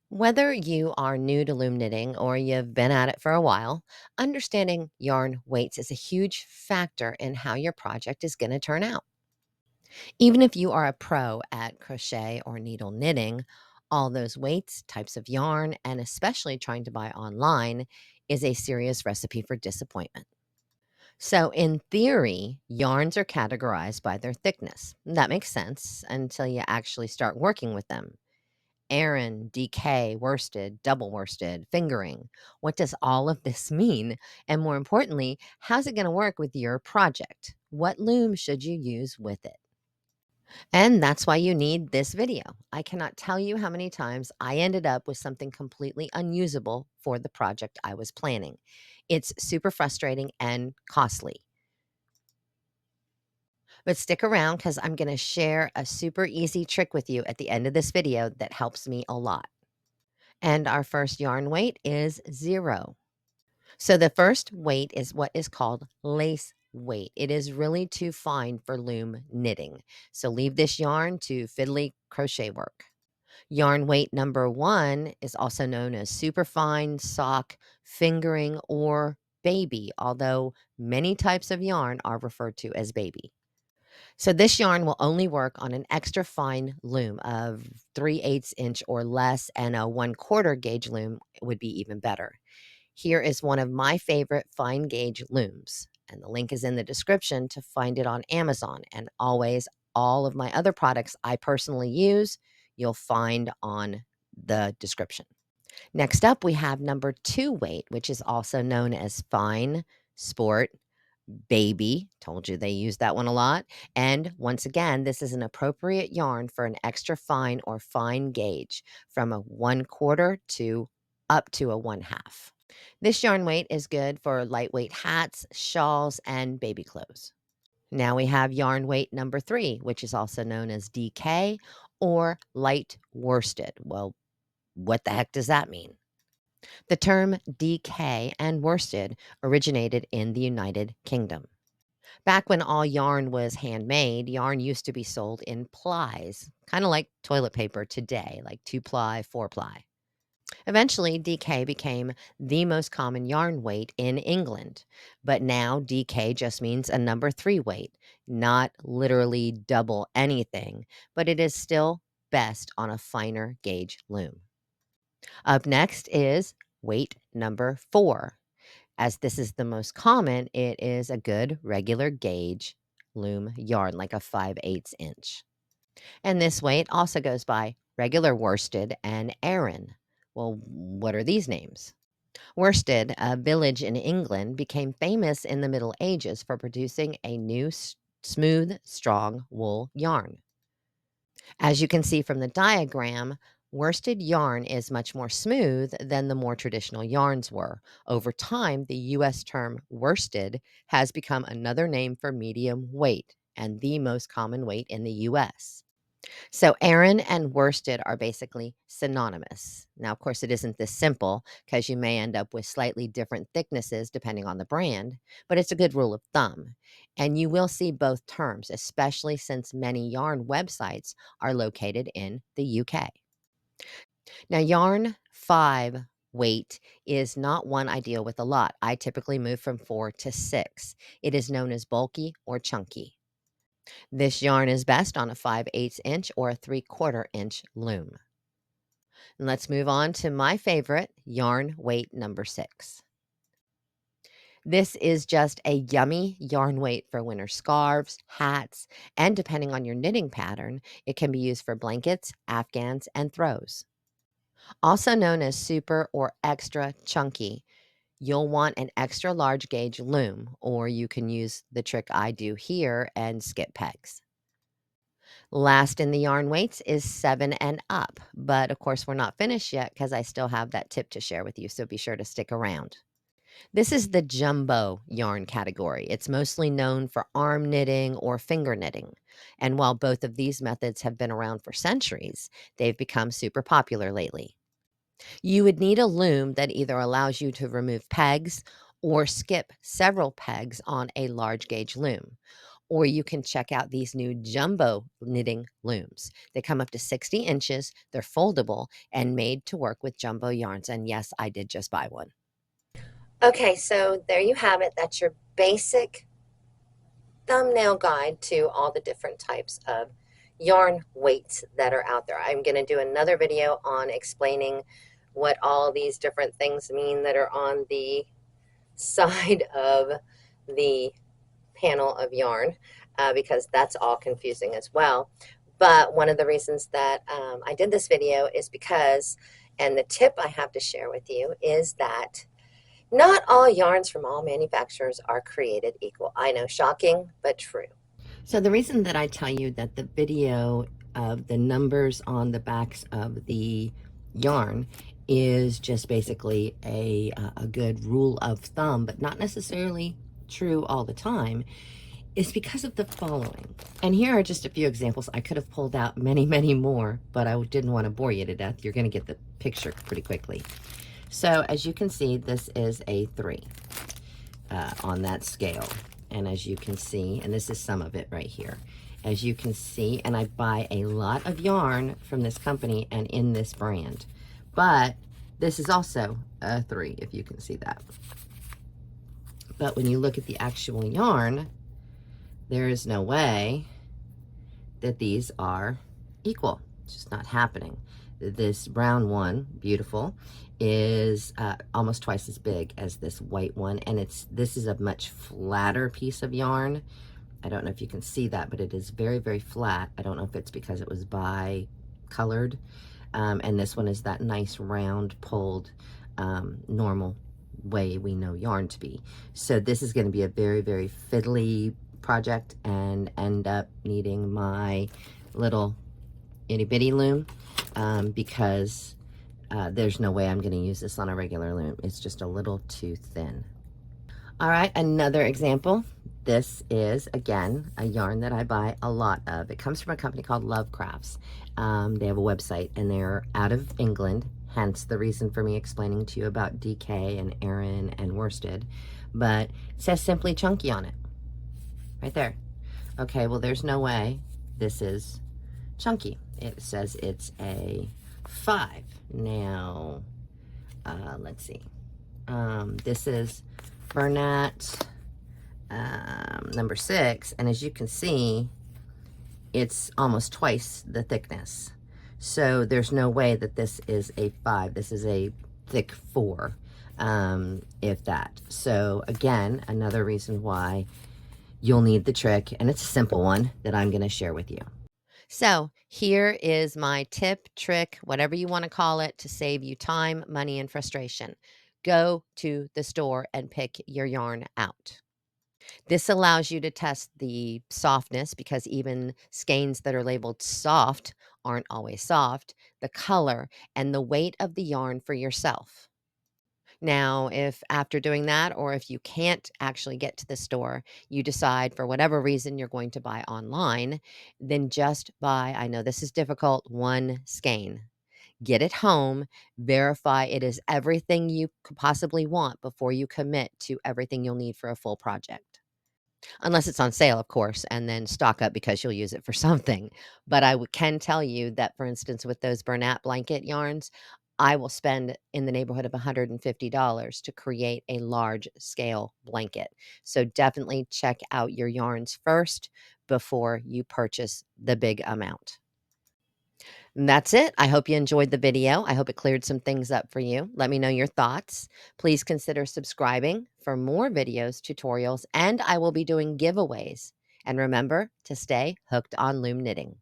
Whether you are new to loom knitting or you've been at it for a while, understanding yarn weights is a huge factor in how your project is going to turn out. Even if you are a pro at crochet or needle knitting, all those weights, types of yarn, and especially trying to buy online is a serious recipe for disappointment. So, in theory, yarns are categorized by their thickness. That makes sense until you actually start working with them. Aran, DK, worsted, double worsted, fingering. What does all of this mean? And more importantly, how's it going to work with your project? What loom should you use with it? And that's why you need this video. I cannot tell you how many times I ended up with something completely unusable for the project I was planning. It's super frustrating and costly. But stick around because I'm going to share a super easy trick with you at the end of this video that helps me a lot. And our first yarn weight is 0. So the first weight is what is called lace weight. It is really too fine for loom knitting. So leave this yarn to fiddly crochet work. Yarn weight number 1 is also known as superfine, sock, fingering, or baby, although many types of yarn are referred to as baby. So this yarn will only work on an extra fine loom of 3/8 inch or less, and a 1/4 gauge loom would be even better. Here is one of my favorite fine gauge looms, and the link is in the description to find it on Amazon. And always, all of my other products I personally use, you'll find on the description. Next up, we have number 2 weight, which is also known as fine, sport, baby. Told you they use that one a lot. And once again, this is an appropriate yarn for an extra fine or fine gauge from a 1/4 to up to a 1/2. This yarn weight is good for lightweight hats, shawls, and baby clothes. Now we have yarn weight number 3, which is also known as DK or light worsted. Well, what the heck does that mean? The term DK and worsted originated in the United Kingdom. Back when all yarn was handmade, yarn used to be sold in plies, kind of like toilet paper today, like 2-ply, 4-ply. Eventually, DK became the most common yarn weight in England. But now DK just means a number 3 weight, not literally double anything, but it is still best on a finer gauge loom. Up next is weight number 4. As this is the most common, it is a good regular gauge loom yarn, like a 5/8 inch. And this weight also goes by regular worsted and Aran. Well, what are these names? Worsted, a village in England, became famous in the Middle Ages for producing a new smooth, strong wool yarn. As you can see from the diagram, worsted yarn is much more smooth than the more traditional yarns were. Over time, the US term worsted has become another name for medium weight and the most common weight in the US. So, Aran and worsted are basically synonymous. Now, of course, it isn't this simple because you may end up with slightly different thicknesses depending on the brand, but it's a good rule of thumb. And you will see both terms, especially since many yarn websites are located in the UK. Now, yarn 5 weight is not one I deal with a lot. I typically move from 4 to 6. It is known as bulky or chunky. This yarn is best on a 5/8 inch or a 3/4 inch loom. And let's move on to my favorite, yarn weight number 6. This is just a yummy yarn weight for winter scarves, hats, and depending on your knitting pattern, it can be used for blankets, afghans, and throws. Also known as super or extra chunky, you'll want an extra large gauge loom, or you can use the trick I do here and skip pegs. Last in the yarn weights is 7 and up, but of course, we're not finished yet because I still have that tip to share with you, so be sure to stick around. This is the jumbo yarn category. It's mostly known for arm knitting or finger knitting. And while both of these methods have been around for centuries, they've become super popular lately. You would need a loom that either allows you to remove pegs or skip several pegs on a large gauge loom. or you can check out these new jumbo knitting looms. They come up to 60 inches, they're foldable and made to work with jumbo yarns. And yes, I did just buy one. Okay, so there you have it. That's your basic thumbnail guide to all the different types of yarn weights that are out there. I'm going to do another video on explaining what all these different things mean that are on the side of the panel of yarn, because that's all confusing as well. But one of the reasons that I did this video is because, and the tip I have to share with you is that not all yarns from all manufacturers are created equal. I know, shocking, but true. So the reason that I tell you that the video of the numbers on the backs of the yarn is just basically a good rule of thumb, but not necessarily true all the time, is because of the following. And here are just a few examples. I could have pulled out many, many more, but I didn't want to bore you to death. You're going to get the picture pretty quickly. So as you can see, this is a 3 on that scale. And as you can see, and this is some of it right here. As you can see, and I buy a lot of yarn from this company and in this brand. But this is also a 3, if you can see that. But when you look at the actual yarn, there is no way that these are equal. It's just not happening. This brown one, beautiful, is almost twice as big as this white one, and this is a much flatter piece of yarn. I don't know if you can see that, but it is very, very flat. I don't know if it's because it was bi-colored, and this one is that nice round pulled normal way we know yarn to be. So this is going to be a very, very fiddly project and end up needing my little itty bitty loom, because there's no way I'm going to use this on a regular loom. It's just a little too thin. All right, another example. This is, again, a yarn that I buy a lot of. It comes from a company called Love Crafts. They have a website, and they're out of England, hence the reason for me explaining to you about DK and Aran and worsted. But it says Simply Chunky on it. Right there. Okay, well, there's no way this is chunky. It says it's a 5. Now, let's see. This is Bernat number 6, and as you can see, it's almost twice the thickness. So there's no way that this is a 5. This is a thick 4, if that. So again, another reason why you'll need the trick, and it's a simple one that I'm going to share with you. So here is my tip, trick, whatever you want to call it, to save you time, money, and frustration. Go to the store and pick your yarn out. This allows you to test the softness, because even skeins that are labeled soft aren't always soft, the color, and the weight of the yarn for yourself. Now, if after doing that, or if you can't actually get to the store, you decide for whatever reason you're going to buy online, then just buy, I know this is difficult, one skein. Get it home, verify it is everything you could possibly want before you commit to everything you'll need for a full project. Unless it's on sale, of course, and then stock up because you'll use it for something. But can tell you that, for instance, with those Bernat blanket yarns, I will spend in the neighborhood of $150 to create a large scale blanket. So definitely check out your yarns first before you purchase the big amount. And that's it. I hope you enjoyed the video. I hope it cleared some things up for you. Let me know your thoughts. Please consider subscribing for more videos, tutorials, and I will be doing giveaways. And remember to stay hooked on loom knitting.